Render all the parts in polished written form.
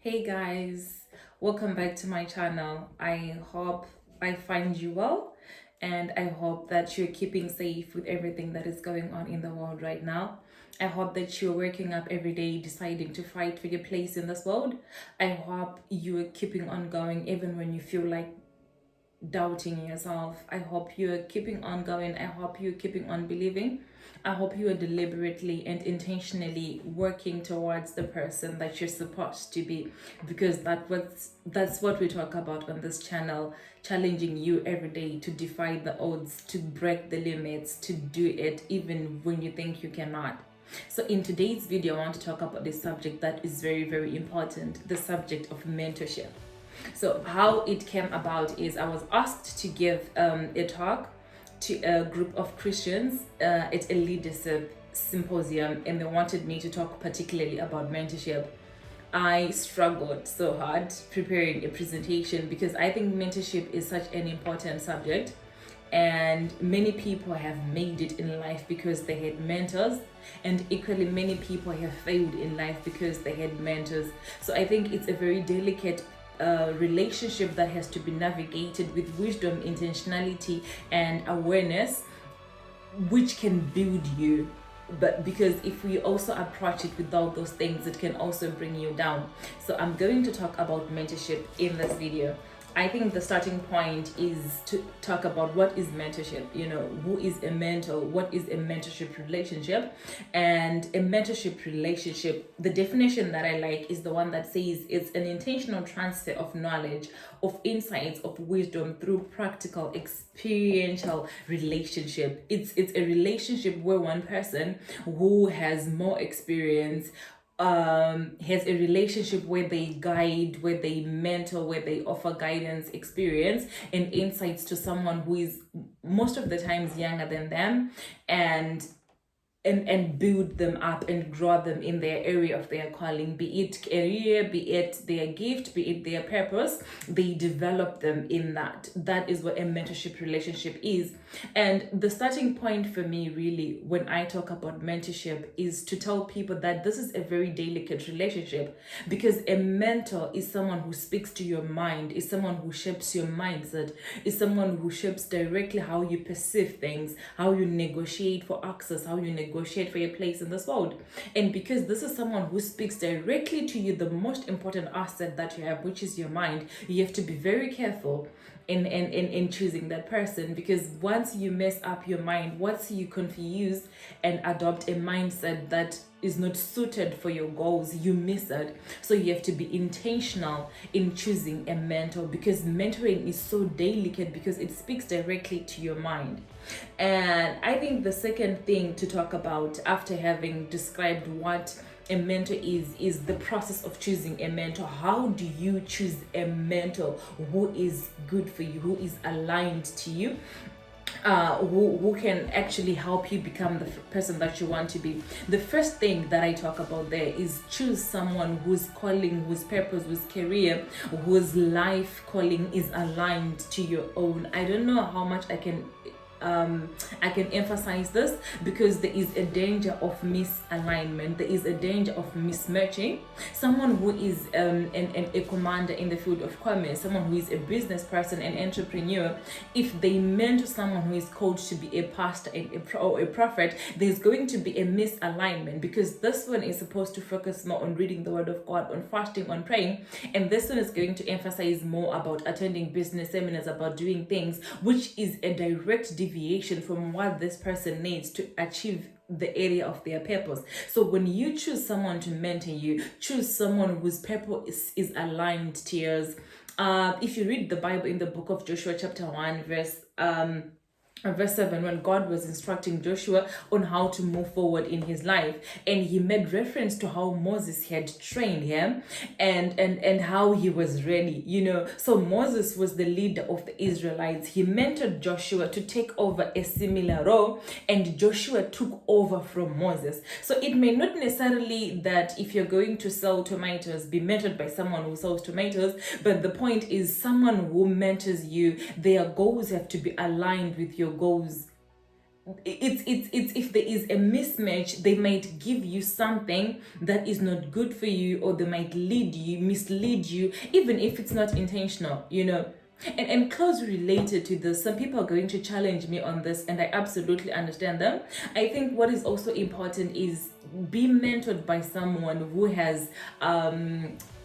Hey guys, welcome back to my channel. I hope I find you well and I hope that you're keeping safe with everything that is going on in the world right now. I hope that you're waking up every day deciding to fight for your place in this world. I hope you're keeping on going even when you feel like doubting yourself. I hope you're keeping on going. I hope you're keeping on believing. I hope you are deliberately and intentionally working towards the person that you're supposed to be, because that's what we talk about on this channel, challenging you every day to defy the odds, to break the limits, to do it even when you think you cannot. So in today's video, I want to talk about this subject that is very, very important, the subject of mentorship. So how it came about is I was asked to give a talk to a group of Christians at a leadership symposium, and they wanted me to talk particularly about mentorship. I struggled so hard preparing a presentation because I think mentorship is such an important subject, and many people have made it in life because they had mentors, and equally many people have failed in life because they had mentors. So I think it's a very delicate relationship that has to be navigated with wisdom, intentionality, and awareness, which can build you. But because if we also approach it without those things, it can also bring you down. So I'm going to talk about mentorship in this video. I think the starting point is to talk about what is mentorship, who is a mentor, what is a mentorship relationship. And a mentorship relationship, the definition that I like is the one that says it's an intentional transfer of knowledge, of insights, of wisdom through practical, experiential relationship. It's a relationship where one person who has more experience has a relationship where they guide, where they mentor, where they offer guidance, experience, and insights to someone who is most of the times younger than them, and build them up and grow them in their area of their calling, be it career, be it their gift, be it their purpose. They develop them in that is what a mentorship relationship is. And the starting point for me really when I talk about mentorship is to tell people that this is a very delicate relationship, because a mentor is someone who speaks to your mind, is someone who shapes your mindset, is someone who shapes directly how you perceive things, how you negotiate for access, how you negotiate for your place in this world. And because this is someone who speaks directly to you, the most important asset that you have, which is your mind, you have to be very careful in choosing that person, because once you mess up your mind, once you confuse and adopt a mindset that is not suited for your goals, you miss it. So you have to be intentional in choosing a mentor, because mentoring is so delicate because it speaks directly to your mind. And I think the second thing to talk about after having described what a mentor is the process of choosing a mentor. How do you choose a mentor who is good for you, who is aligned to you, who can actually help you become the person that you want to be? The first thing that I talk about there is choose someone whose calling, whose purpose, whose career, whose life calling is aligned to your own. I don't know how much I can emphasize this, because there is a danger of misalignment, there is a danger of mismatching. Someone who is a commander in the field of commerce, someone who is a business person, an entrepreneur, if they mentor someone who is called to be a pastor and or a prophet, there's going to be a misalignment, because this one is supposed to focus more on reading the word of God, on fasting, on praying, and this one is going to emphasize more about attending business seminars, about doing things, which is a direct deviation from what this person needs to achieve the area of their purpose. So when you choose someone to mentor you, choose someone whose purpose is aligned to yours. If you read the Bible in the book of Joshua chapter 1 verse 7, when God was instructing Joshua on how to move forward in his life, and he made reference to how Moses had trained him and how he was ready, so Moses was the leader of the Israelites. He mentored Joshua to take over a similar role, and Joshua took over from Moses. So it may not necessarily that if you're going to sell tomatoes, be mentored by someone who sells tomatoes, but the point is someone who mentors you, their goals have to be aligned with your goals. it's if there is a mismatch, they might give you something that is not good for you, or they might mislead you, even if it's not intentional, and closely related to this, some people are going to challenge me on this, and I absolutely understand them. I think what is also important is be mentored by someone who has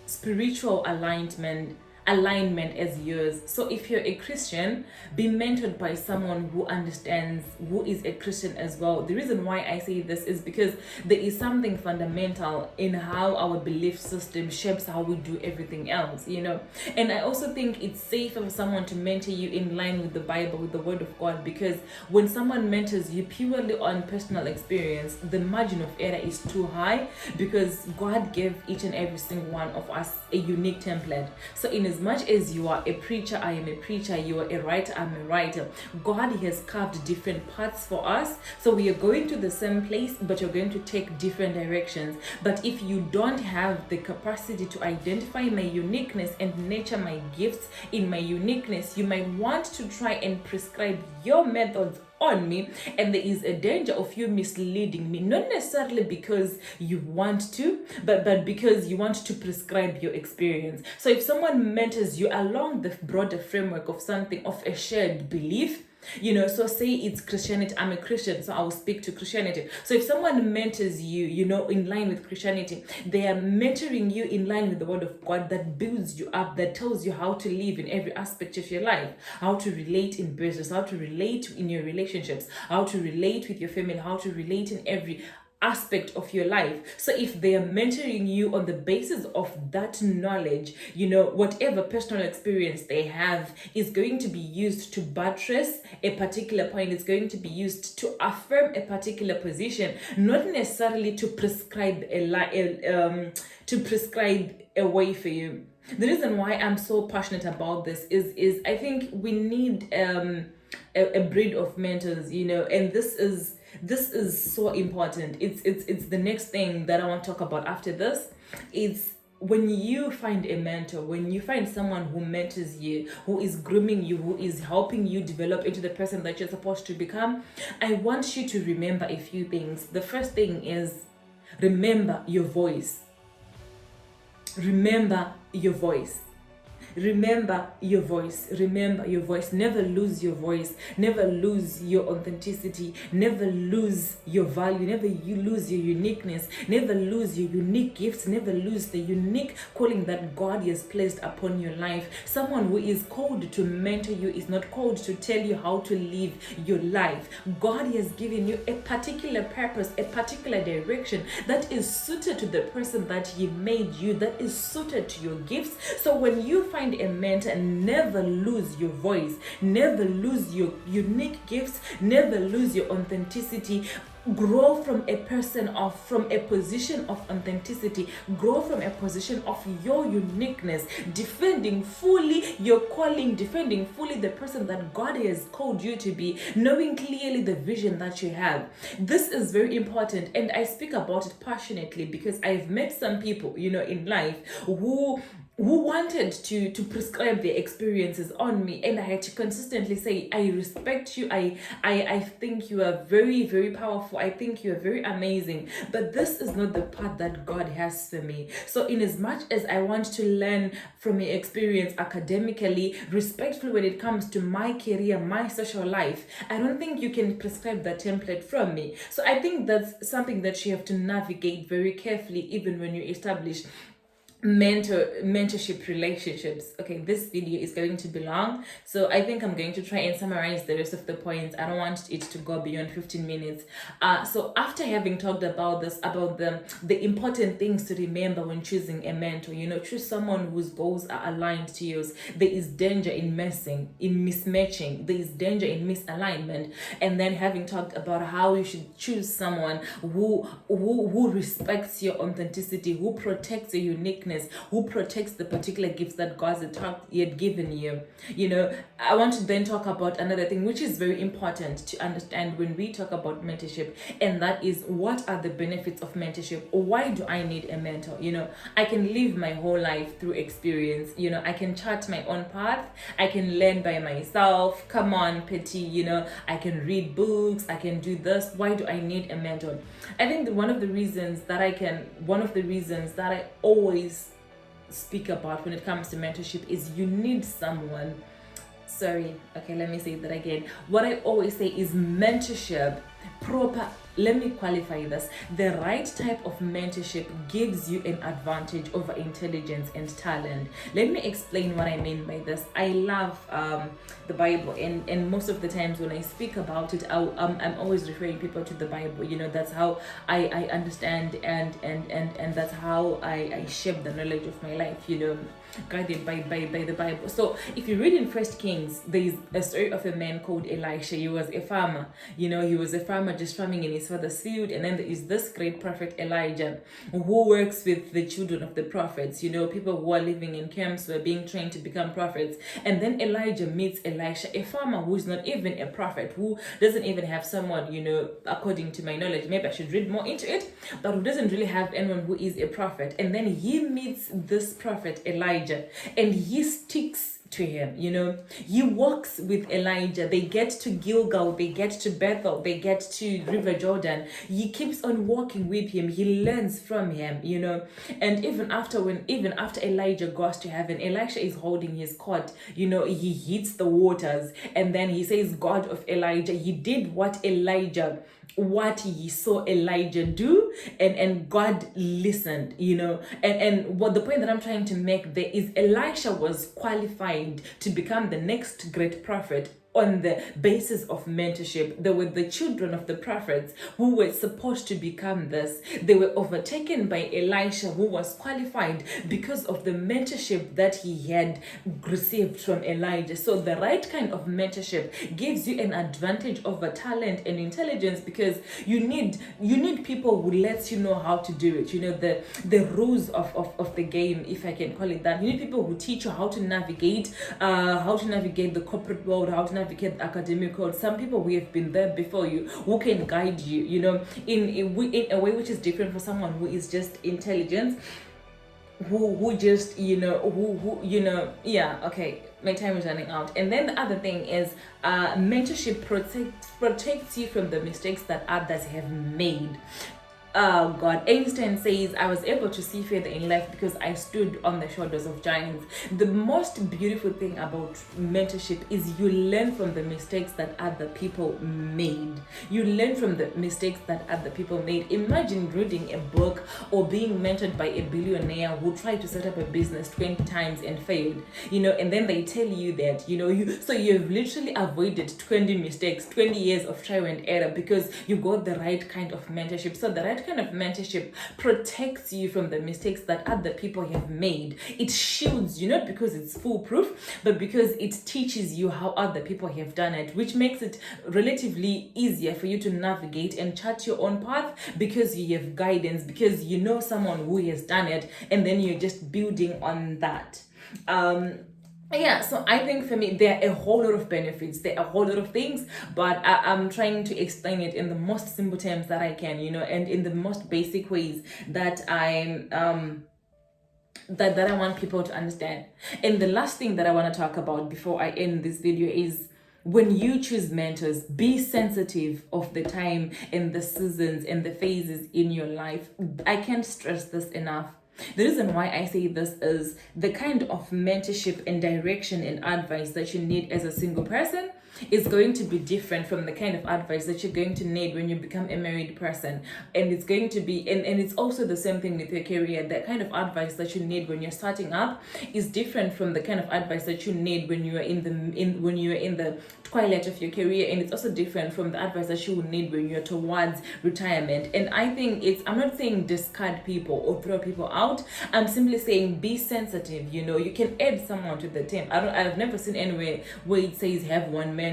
spiritual alignment as yours. So if you're a Christian, be mentored by someone who understands, who is a Christian as well. The reason why I say this is because there is something fundamental in how our belief system shapes how we do everything else, And I also think it's safer for someone to mentor you in line with the Bible, with the Word of God, because when someone mentors you purely on personal experience, the margin of error is too high, because God gave each and every single one of us a unique template. So in as much as you are a preacher, I am a preacher, you are a writer, I'm a writer, God has carved different paths for us. So we are going to the same place, but you're going to take different directions. But if you don't have the capacity to identify my uniqueness and nurture my gifts in my uniqueness, you might want to try and prescribe your methods on me, and there is a danger of you misleading me, not necessarily because you want to, but because you want to prescribe your experience. So if someone mentors you along the broader framework of something, of a shared belief, so say it's Christianity, I'm a Christian, so I will speak to Christianity. So if someone mentors you, in line with Christianity, they are mentoring you in line with the Word of God that builds you up, that tells you how to live in every aspect of your life, how to relate in business, how to relate in your relationships, how to relate with your family, how to relate in every aspect of your life. So if they are mentoring you on the basis of that knowledge, whatever personal experience they have is going to be used to buttress a particular point. It's going to be used to affirm a particular position, not necessarily to prescribe a way for you. The reason why I'm so passionate about this is I think we need a breed of mentors, and this is so important. It's the next thing that I want to talk about after this. It's when you find a mentor, when you find someone who mentors you, who is grooming you, who is helping you develop into the person that you're supposed to become, I want you to remember a few things. The first thing is, remember your voice. Remember your voice. Remember your voice. Remember your voice. Never lose your voice. Never lose your authenticity. Never lose your value. Never you lose your uniqueness. Never lose your unique gifts. Never lose the unique calling that God has placed upon your life. Someone who is called to mentor you is not called to tell you how to live your life. God has given you a particular purpose, a particular direction that is suited to the person that He made you, that is suited to your gifts. So when you find a mentor, never lose your voice, never lose your unique gifts, never lose your authenticity. Grow from a position of authenticity. Grow from a position of your uniqueness, defending fully your calling, defending fully the person that God has called you to be, knowing clearly the vision that you have. This is very important, and I speak about it passionately because I've met some people, in life who wanted to prescribe their experiences on me, and I had to consistently say, I respect you, I think you are very, very powerful, I think you are very amazing, but this is not the path that God has for me. So in as much as I want to learn from your experience academically, respectfully when it comes to my career, my social life, I don't think you can prescribe that template from me. So I think that's something that you have to navigate very carefully, even when you establish mentorship relationships. Okay, this video is going to be long, so I think I'm going to try and summarize the rest of the points. I don't want it to go beyond 15 minutes. So after having talked about this, about the important things to remember when choosing a mentor, choose someone whose goals are aligned to yours. There is danger in mismatching, there is danger in misalignment. And then having talked about how you should choose someone who respects your authenticity, who protects your uniqueness, greatness, who protects the particular gifts that God had given you. I want to then talk about another thing which is very important to understand when we talk about mentorship, and that is, what are the benefits of mentorship? Why do I need a mentor? I can live my whole life through experience. I can chart my own path. I can learn by myself. Come on, Petit. I can read books. I can do this. Why do I need a mentor? I think that one of the reasons that I always speak about when it comes to mentorship is you need someone. Sorry, okay, let me say that again. What I always say is mentorship, let me qualify this. The right type of mentorship gives you an advantage over intelligence and talent. Let me explain what I mean by this. I love the Bible, and most of the times when I speak about it, I'm always referring people to the Bible. That's how I understand and that's how I shape the knowledge of my life, guided by the Bible. So if you read in First Kings, there is a story of a man called Elisha. He was a farmer. He was a farmer just farming in his father's field, and then there is this great prophet Elijah who works with the children of the prophets. People who are living in camps were being trained to become prophets, and then Elijah meets Elisha, a farmer who's not even a prophet, who doesn't even have someone, according to my knowledge, maybe I should read more into it, but who doesn't really have anyone who is a prophet. And then he meets this prophet Elijah, and he sticks to him. He walks with Elijah. They get to Gilgal, they get to Bethel, they get to River Jordan. He keeps on walking with him. He learns from him, and even after Elijah goes to heaven, Elisha is holding his cord. He hits the waters, and then he says, God of Elijah, he did what he saw Elijah do, and God listened, and what the point that I'm trying to make there is, Elisha was qualified to become the next great prophet on the basis of mentorship. They were the children of the prophets who were supposed to become this. They were overtaken by Elisha, who was qualified because of the mentorship that he had received from Elijah. So the right kind of mentorship gives you an advantage over talent and intelligence, because you need people who lets you know how to do it. The rules of the game, if I can call it that. You need people who teach you how to navigate the corporate world, how to navigate the academic world. Some people who have been there before you, who can guide you, in a way which is different for someone who is just intelligent, who just yeah, okay, my time is running out. And then the other thing is, mentorship protects you from the mistakes that others have made. Oh God, Einstein says, I was able to see further in life because I stood on the shoulders of giants. The most beautiful thing about mentorship is you learn from the mistakes that other people made. You learn from the mistakes that other people made. Imagine reading a book or being mentored by a billionaire who tried to set up a business 20 times and failed, and then they tell you that, so you've literally avoided 20 mistakes, 20 years of trial and error, because you got the right kind of mentorship. So the right kind of mentorship protects you from the mistakes that other people have made. It shields you, not because it's foolproof, but because it teaches you how other people have done it, which makes it relatively easier for you to navigate and chart your own path, because you have guidance, because you know someone who has done it, and then you're just building on that. Yeah, so I think for me, there are a whole lot of benefits. There are a whole lot of things, but I'm trying to explain it in the most simple terms that I can, and in the most basic ways that that I want people to understand. And the last thing that I want to talk about before I end this video is, when you choose mentors, be sensitive of the time and the seasons and the phases in your life. I can't stress this enough. The reason why I say this is, the kind of mentorship and direction and advice that you need as a single person is going to be different from the kind of advice that you're going to need when you become a married person. And it's going to be, and it's also the same thing with your career. The kind of advice that you need when you're starting up is different from the kind of advice that you need when you are in the twilight of your career, and it's also different from the advice that you would need when you're towards retirement. And I think I'm not saying discard people or throw people out. I'm simply saying be sensitive. You can add someone to the team. I've never seen anywhere where it says have one mentor.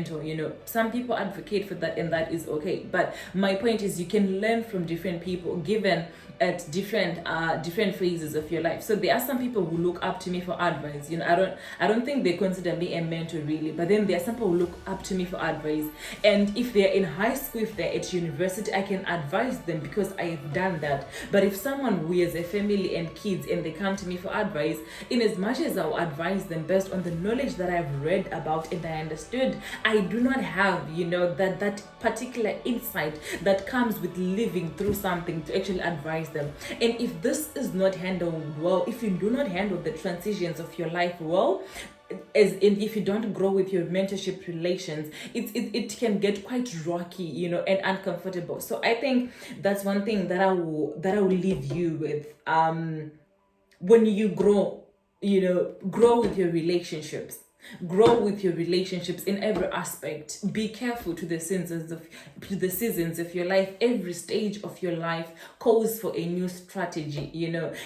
Some people advocate for that, and that is okay. But my point is, you can learn from different people given at different phases of your life. So there are some people who look up to me for advice. I don't think they consider me a mentor really, but then there are some people who look up to me for advice. And if they're in high school, if they're at university, I can advise them because I have done that. But if someone who has a family and kids and they come to me for advice, in as much as I'll advise them based on the knowledge that I've read about and I understood, I do not have, that particular insight that comes with living through something to actually advise them. And if this is not handled well, if you do not handle the transitions of your life well, as in if you don't grow with your mentorship relations, it can get quite rocky, and uncomfortable. So I think that's one thing that I will leave you with. When you grow, grow with your relationships. Grow with your relationships in every aspect. Be careful to the seasons of your life. Every stage of your life calls for a new strategy.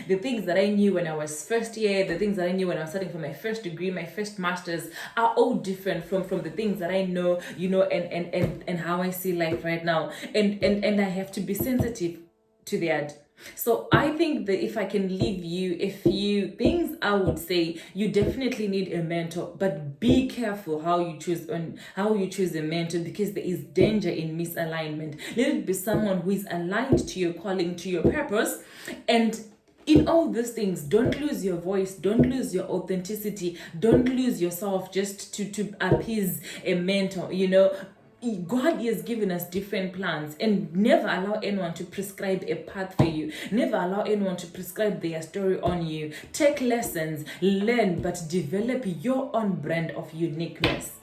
The things that I knew when I was first year, the things that I knew when I was studying for my first degree, my first master's, are all different from the things that I know, and how I see life right now. And I have to be sensitive to that. So I think that if I can leave you a few things, I would say you definitely need a mentor, but be careful how you choose a mentor, because there is danger in misalignment. Let it be someone who is aligned to your calling, to your purpose. And in all these things, don't lose your voice, don't lose your authenticity, don't lose yourself just to appease a mentor. God has given us different plans, and never allow anyone to prescribe a path for you. Never allow anyone to prescribe their story on you. Take lessons, learn, but develop your own brand of uniqueness.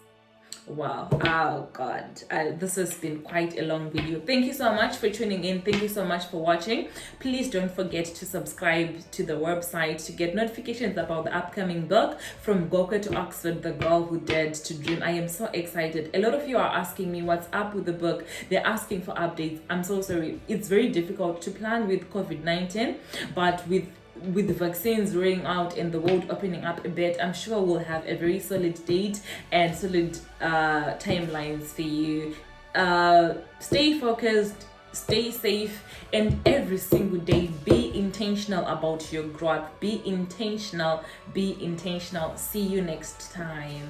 Wow. Oh God, this has been quite a long video. Thank you so much for tuning in. Thank you so much for watching. Please don't forget to subscribe to the website to get notifications about the upcoming book, From Goka to Oxford, The Girl Who Dared to Dream. I am so excited. A lot of you are asking me what's up with the book. They're asking for updates. I'm so sorry. It's very difficult to plan with COVID-19, but with the vaccines rolling out and the world opening up a bit, I'm sure we'll have a very solid date and solid timelines for you. Stay focused, stay safe, and every single day be intentional about your growth. Be intentional. See you next time.